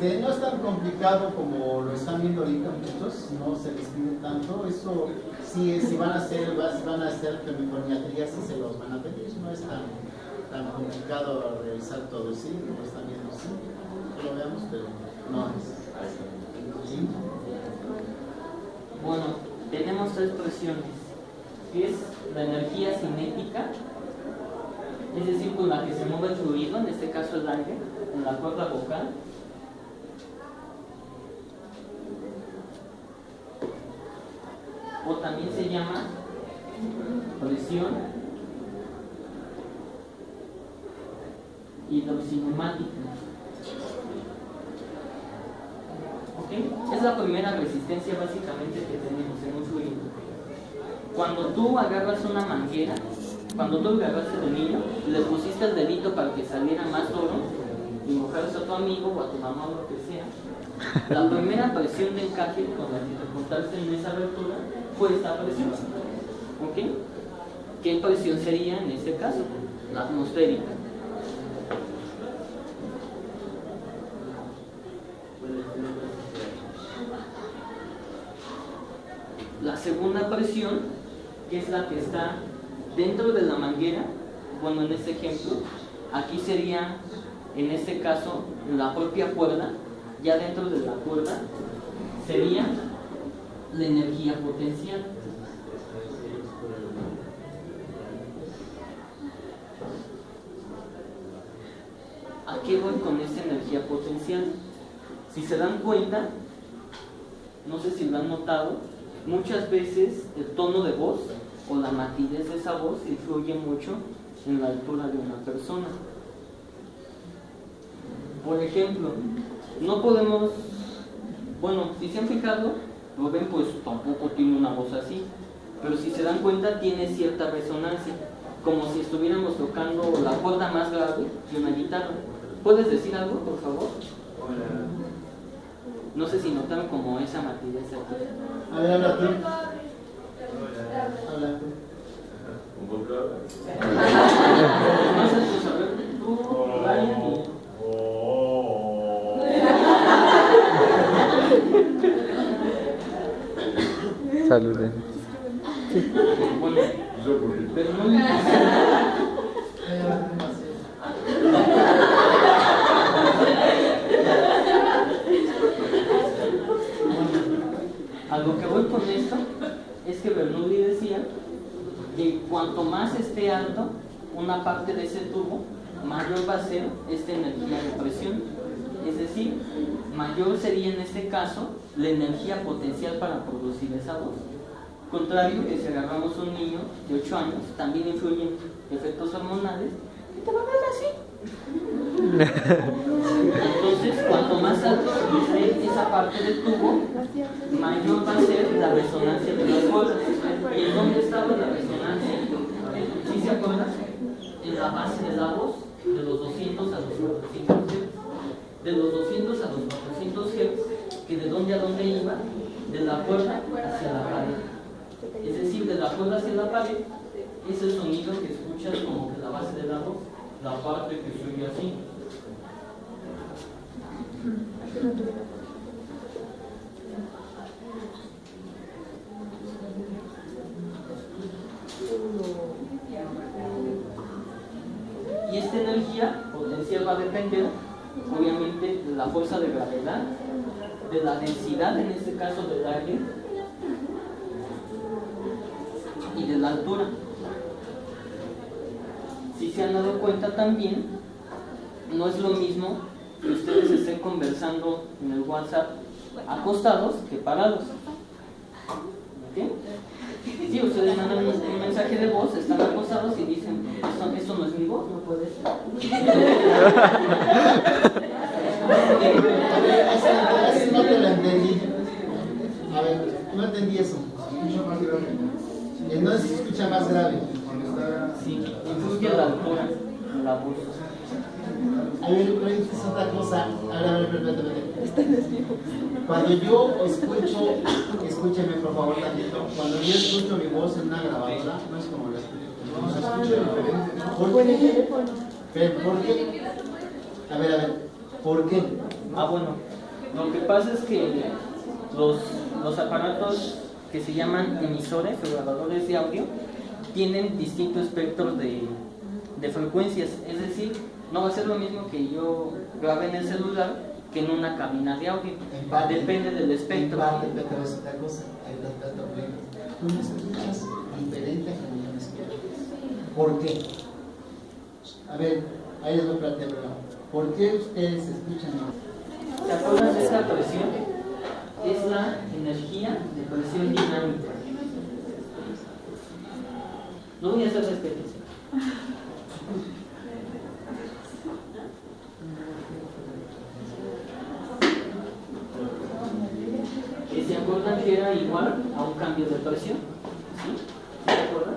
No es tan complicado como lo están viendo ahorita, muchachos, no se les pide tanto. Eso sí, si van a hacer femicomiatría, sí se los van a pedir, no es tan complicado realizar todo, sí, como están viendo, sí, que lo veamos, pero no es. ¿Sí? Bueno, tenemos tres presiones, que es la energía cinética, es decir, con la que se mueve el fluido, en este caso el aire, en la cuerda vocal. O también se llama presión hidrocineumática. ¿Ok? Es la primera resistencia básicamente que tenemos en un fluido. Cuando tú agarras una manguera, cuando tú agarraste de niño, le pusiste el dedito para que saliera más oro y mojaras a tu amigo o a tu mamá o lo que sea, la primera presión de encaje con la que te encontraste en esa abertura fue esta presión. ¿Ok? ¿Qué presión sería en este caso? La atmosférica. La segunda presión, que es la que está dentro de la manguera, bueno, en este ejemplo, aquí sería, en este caso, la propia cuerda, ya dentro de la cuerda, sería la energía potencial. ¿A qué voy con esta energía potencial? Si se dan cuenta, no sé si lo han notado, muchas veces el tono de voz o la matidez de esa voz influye mucho en la altura de una persona. Por ejemplo, no podemos, bueno, si se han fijado, Rubén pues tampoco tiene una voz así, pero si se dan cuenta tiene cierta resonancia, como si estuviéramos tocando la cuerda más grave de una guitarra. ¿Puedes decir algo, por favor? Hola. No sé si notan como esa matidez aquí. A ver, habla tú. Hola. Habla tú. ¿Un poco? No sé, pues a ver, tú, Ryan y... Saluden. Bueno, pero no... A lo que voy con esto es que Bernoulli decía que cuanto más esté alto una parte de ese tubo, mayor va a ser esta energía de presión. Es decir, mayor sería en este caso la energía potencial para producir esa voz. Contrario que si agarramos un niño de 8 años, también influyen efectos hormonales, que te va a ver así. Entonces, cuanto más alto esté esa parte del tubo, mayor va a ser la resonancia de las cuerdas. ¿Y en dónde estaba la resonancia? ¿Sí se acuerdan? En la base de la voz, de los 200 a los 400 Hz. De los 200 a los 400 Hz, que de dónde a dónde iba, de la cuerda hacia la pared. Es decir, de la cuerda hacia la pared, es el sonido que escuchas como que la base de la voz, la parte que se oye así. Y esta energía potencial va a depender, obviamente, de la fuerza de gravedad, de la densidad, en este caso del aire, y de la altura. Si se han dado cuenta también, no es lo mismo que ustedes estén conversando en el WhatsApp acostados que parados. ¿Ok? Si ustedes mandan un mensaje de voz, están acostados y dicen, esto no es mi voz, no puede ser. No te lo entendí. A ver, no entendí eso. Entonces se escucha más grave. Sí, influye la altura de la voz. A ver, pero es otra cosa. A ver, espérate. Cuando yo escucho, escúcheme por favor tantito. Cuando yo escucho mi voz en una grabadora, no es como la escucho. No, se escucha diferente, ¿no? ¿Por qué? ¿Por qué? A ver, ¿por qué? Bueno, Lo que pasa es que los aparatos que se llaman emisores o grabadores de audio tienen distintos espectros de frecuencias, es decir, no va a ser lo mismo que yo grabe en el celular que en una cabina de audio. En parte, depende del espectro. En parte, pero te voy a decir otra cosa, hay otro problema. Tú me escuchas diferente a como yo me escucho. ¿Por qué? A ver, ahí les voy a plantear, ¿por qué ustedes escuchan? ¿Se acuerdan de esa presión? Es la energía de presión dinámica. No voy a hacer respetos. ¿Se acuerdan que era igual a un cambio de presión? ¿Sí? ¿Se acuerdan?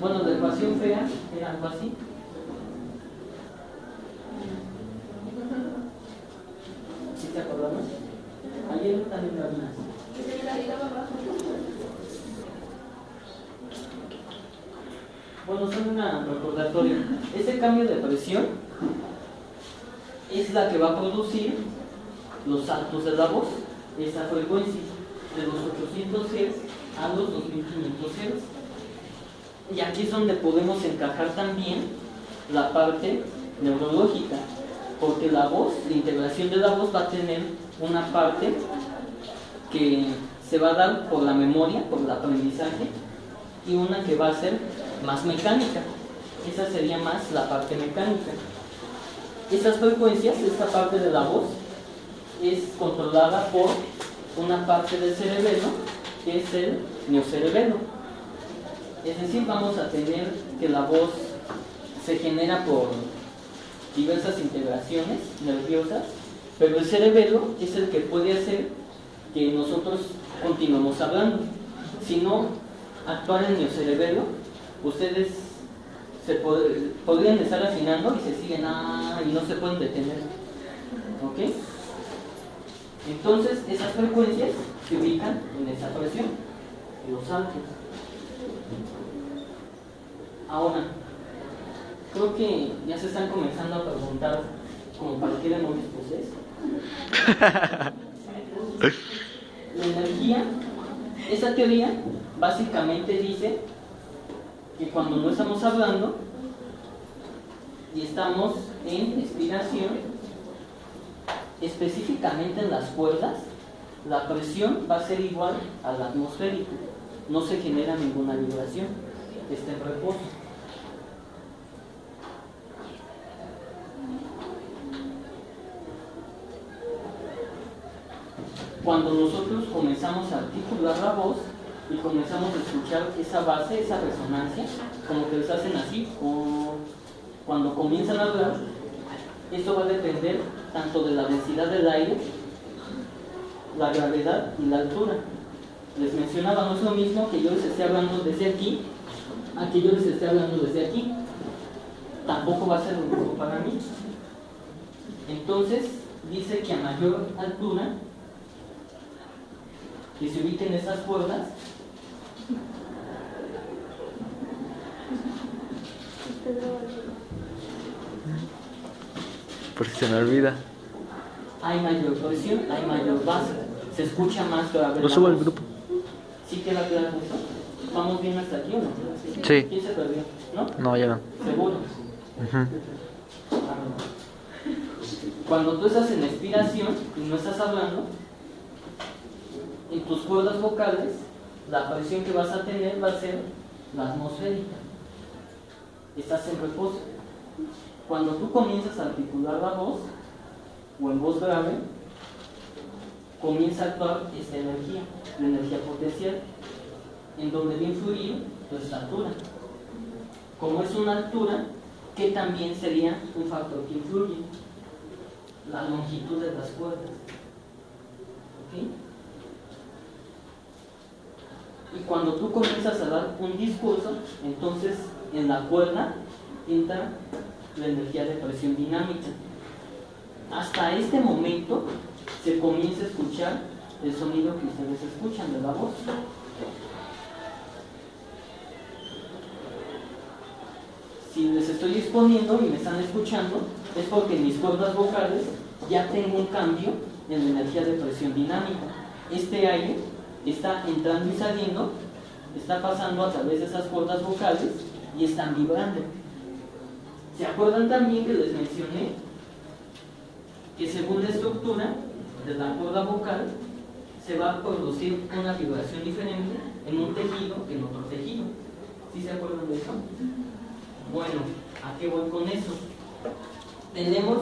Bueno, la ecuación fea era algo así. ¿Sí se acordaron? Ayer también lo vimos. Bueno, son un recordatorio. Ese cambio de presión es la que va a producir los saltos de la voz, esa frecuencia de los 800 Hz a los 2500 Hz. Y aquí es donde podemos encajar también la parte neurológica, porque la voz, la integración de la voz va a tener una parte que se va a dar por la memoria, por el aprendizaje, y una que va a ser más mecánica. Esa sería más la parte mecánica. Esas frecuencias, esta parte de la voz, es controlada por una parte del cerebelo, que es el neocerebelo. Es decir, vamos a tener que la voz se genera por diversas integraciones nerviosas, pero el cerebelo es el que puede hacer que nosotros continuemos hablando. Si no actuara el neocerebelo, ustedes podrían estar afinando y se siguen y no se pueden detener. ¿Ok? Entonces, esas frecuencias se ubican en esa presión, en los saltos. Ahora, creo que ya se están comenzando a preguntar como para qué demonios pues es. La energía, esa teoría básicamente dice que cuando no estamos hablando y estamos en expiración, específicamente en las cuerdas, la presión va a ser igual a la atmosférica, no se genera ninguna vibración, está en reposo. Cuando nosotros comenzamos a articular la voz y comenzamos a escuchar esa base, esa resonancia, como que les hacen así, o cuando comienzan a hablar, esto va a depender tanto de la densidad del aire, la gravedad y la altura. Les mencionaba, no es lo mismo que yo les esté hablando desde aquí a que yo les esté hablando desde aquí. Tampoco va a ser lo mismo para mí. Entonces, dice que a mayor altura que se ubiquen esas cuerdas, por si se me olvida. hay mayor presión, hay mayor base, se escucha más grave. Lo subo al grupo. ¿Sí queda claro eso? ¿Vamos bien hasta aquí o no? Sí. ¿Quién se perdió? ¿No? No, ya no. ¿Seguro? Ujú. Cuando tú estás en expiración y no estás hablando, en tus cuerdas vocales, la presión que vas a tener va a ser la atmosférica. Estás en reposo. Cuando tú comienzas a articular la voz, o en voz grave, comienza a actuar esta energía, la energía potencial, en donde va a influir tu altura. Como es una altura, que también sería un factor que influye, la longitud de las cuerdas. ¿Ok? Y cuando tú comienzas a dar un discurso, entonces en la cuerda entra la energía de presión dinámica. Hasta este momento se comienza a escuchar el sonido que ustedes escuchan de la voz. Si les estoy exponiendo y me están escuchando, es porque en mis cuerdas vocales ya tengo un cambio en la energía de presión dinámica. Este aire está entrando y saliendo, está pasando a través de esas cuerdas vocales y están vibrando. ¿Se acuerdan también que les mencioné que según la estructura de la cuerda vocal se va a producir una vibración diferente en un tejido que en otro tejido? ¿Sí se acuerdan de eso? Bueno, ¿a qué voy con eso? Tenemos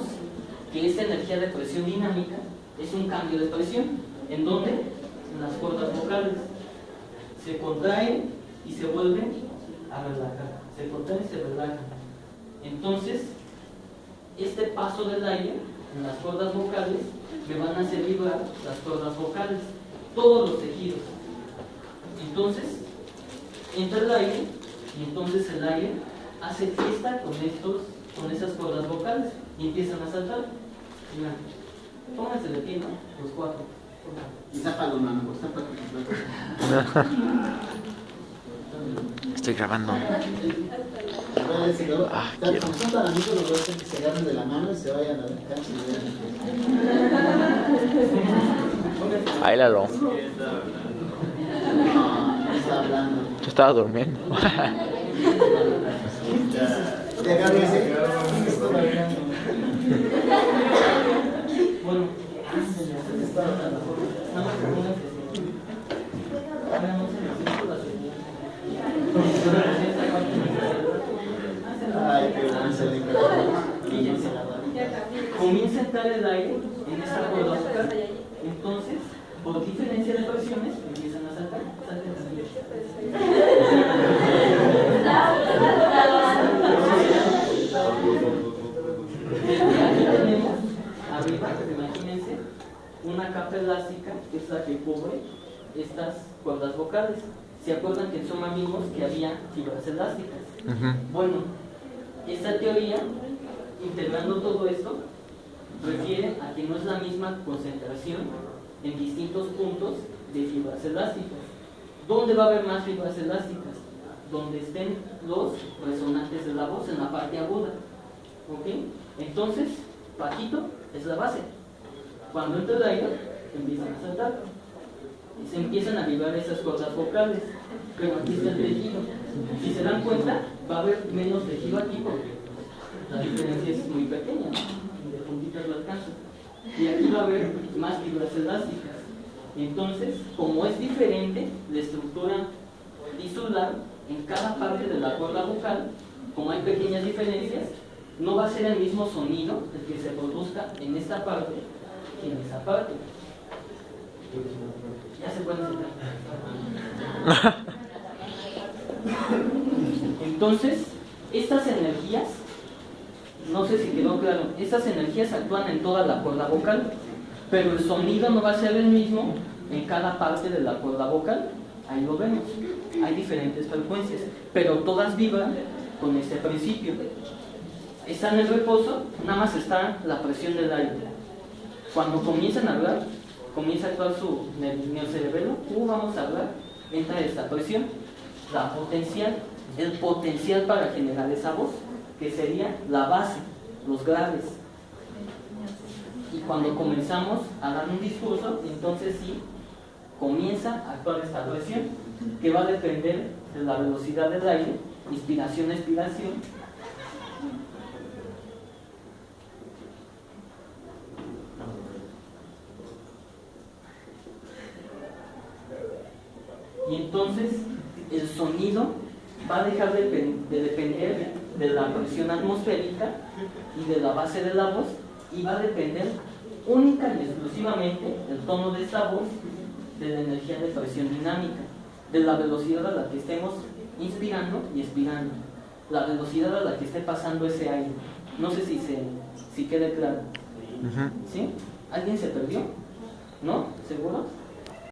que esta energía de presión dinámica es un cambio de presión. ¿En dónde? En las cuerdas vocales. Se contraen y se vuelven a relajar. Se contraen y se relajan. Entonces, este paso del aire en las cuerdas vocales me van a hacer vibrar las cuerdas vocales, todos los tejidos. Entonces, entra el aire y entonces el aire hace fiesta con esas cuerdas vocales y empiezan a saltar. Mira, pónganse de pie, ¿no? Los cuatro. Y zápalo, mano, pues zápalo. Estoy grabando. Quiero. Son tan amigos, los voy a hacer que se agarren de la mano y se vayan a la cancha. Ahí Lalo. No, no está hablando. Yo estaba durmiendo. Ya Gabriel se está hablando. Bueno, Ay, qué bueno se le fíjense, comienza a entrar el aire en esta cuerda vocal. Entonces, por diferencia de presiones, empiezan a saltar. Aquí tenemos arriba, imagínense, una capa elástica que es la que cubre estas cuerdas vocales. ¿Se acuerdan que en Soma vimos que había fibras elásticas? Bueno, esta teoría, integrando todo esto, refiere a que no es la misma concentración en distintos puntos de fibras elásticas. ¿Dónde va a haber más fibras elásticas? Donde estén los resonantes de la voz, en la parte aguda. ¿Ok? Entonces, bajito es la base. Cuando entra el aire, empiezan a saltar. Y se empiezan a vibrar esas cuerdas vocales. Pero aquí está el tejido. Si se dan cuenta, va a haber menos tejido aquí porque la diferencia es muy pequeña, ¿no? De puntitas lo alcanzo. Y aquí va a haber más fibras elásticas. Entonces, como es diferente la estructura tisular en cada parte de la cuerda vocal, como hay pequeñas diferencias, no va a ser el mismo sonido el que se produzca en esta parte que en esa parte. Ya se pueden sentar. Entonces, estas energías, no sé si quedó claro, estas energías actúan en toda la cuerda vocal, pero el sonido no va a ser el mismo en cada parte de la cuerda vocal. Ahí lo vemos, hay diferentes frecuencias, pero todas vibran con este principio. Están en reposo, nada más está la presión del aire. Cuando comienzan a hablar, comienza a actuar su neocerebelo, vamos a hablar, entra esta presión, la potencial, el potencial para generar esa voz, que sería la base, los graves. Y cuando comenzamos a dar un discurso, entonces sí, comienza a actuar esta presión, que va a depender de la velocidad del aire, inspiración, expiración. Y entonces el sonido va a dejar de depender de la presión atmosférica y de la base de la voz, y va a depender única y exclusivamente el tono de esta voz de la energía de presión dinámica, de la velocidad a la que estemos inspirando y expirando, la velocidad a la que esté pasando ese aire. No sé si quede claro. ¿Sí? ¿Alguien se perdió? ¿No? ¿Seguro?